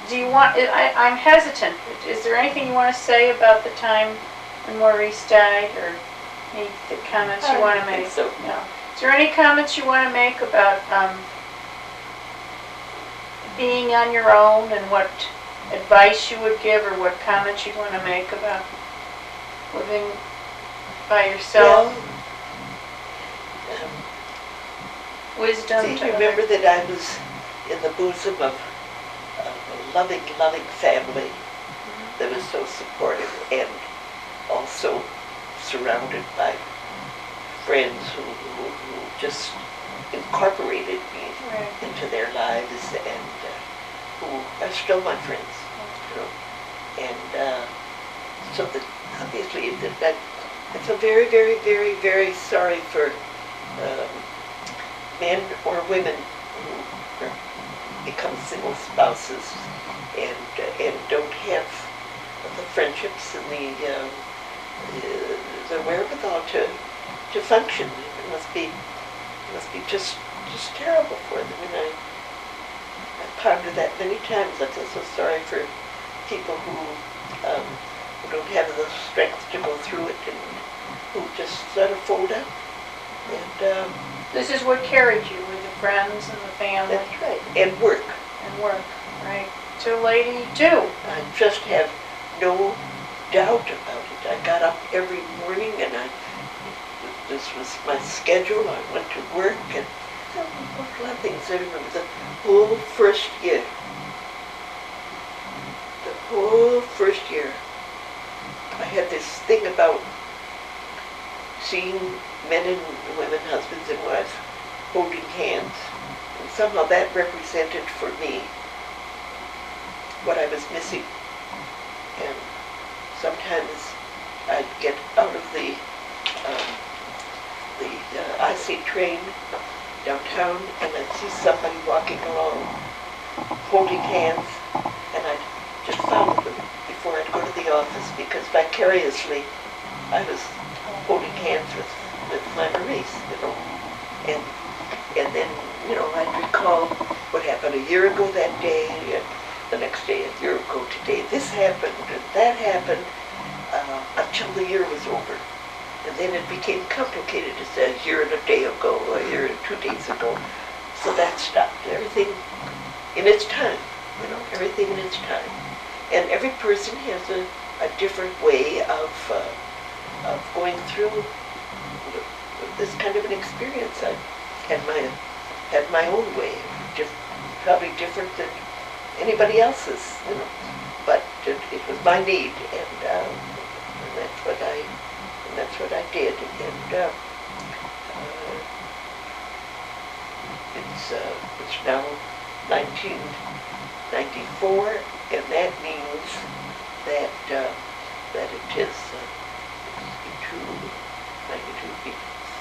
Do you want, I'm hesitant. Is there anything you want to say about the time when Maurice died, or any comments you want to make? So. No. Is there any comments you want to make about being on your own, and what advice you would give, or what comments you'd want to make about living by yourself? Well, Wisdom. I remember that I was in the bosom of a loving family that was so supportive, and also surrounded by friends who just incorporated me into their lives, and who are still my friends, you know. And so that obviously that I feel very, very, very, very sorry for men or women who become single spouses and don't have the friendships and the wherewithal to function. It must be just terrible for them. And I pondered that many times. I feel so sorry for people who don't have the strength to go through it, and who just let it fold up. And this is what carried you, with the friends and the family. That's right. And work. And work, right. Till 82. I just have no doubt about it. I got up every morning, and this was my schedule. I went to work, and a lot of things. I remember the whole first year. The whole first year, I had this thing about seeing men and women, husbands and wives, holding hands. And somehow that represented for me what I was missing. And sometimes I'd get out of the IC train downtown, and I'd see somebody walking along holding hands, and I'd just follow them before I'd go to the office, because vicariously I was holding hands with my Maurice, you know. And then, you know, I'd recall what happened a year ago that day, and the next day, a year ago today, this happened and that happened, until the year was over. And then it became complicated to say a year and a day ago, a year and 2 days ago. So that stopped. Everything in its time, you know, everything in its time. And every person has a different way of going through this kind of an experience. I had my own way, probably different than anybody else's, you know. But it was my need, and that's what I did. And it's now 1994, and that means that it is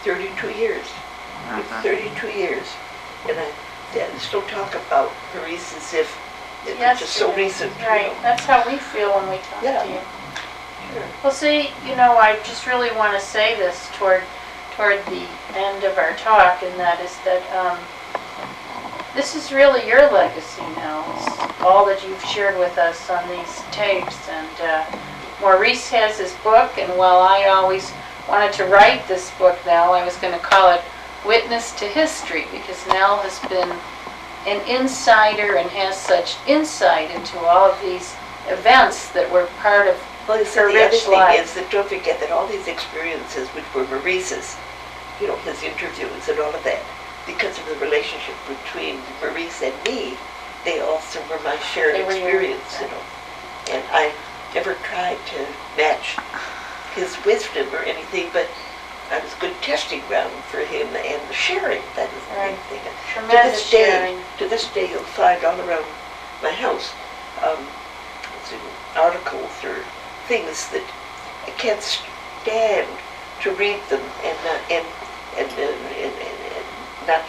32 years. It's 32 years, and I still talk about Maurice as if it was just so recent. Right, you know. that's how we feel when we talk to you. Sure. Well, see, you know, I just really want to say this toward the end of our talk, and that is that this is really your legacy now. It's all that you've shared with us on these tapes. And Maurice has his book, and while I always wanted to write this book, Nell, I was going to call it Witness to History, because Nell has been an insider and has such insight into all of these events that were part of Well, you see, her the other rich thing life. is that don't forget that all these experiences, which were Maurice's, you know, his interviews and all of that, because of the relationship between Maurice and me, they also were my shared experience, you know. And I never tried to match his wisdom or anything, but I was good testing ground for him, and the sharing, that is the main thing. Tremendous sharing. To this day, you'll find all around my house articles or things that I can't stand to read them, and not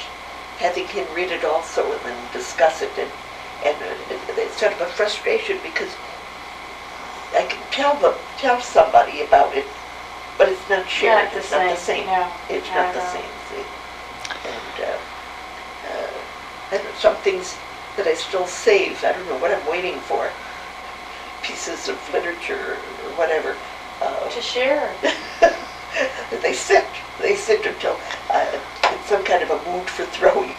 having him read it also and then discuss it, and it's sort of a frustration, because I can tell somebody about it, but it's not shared. It's not the same. No, it's not the same thing. And some things that I still save. I don't know what I'm waiting for. Pieces of literature or whatever. To share. They sit until it's some kind of a mood for throwing.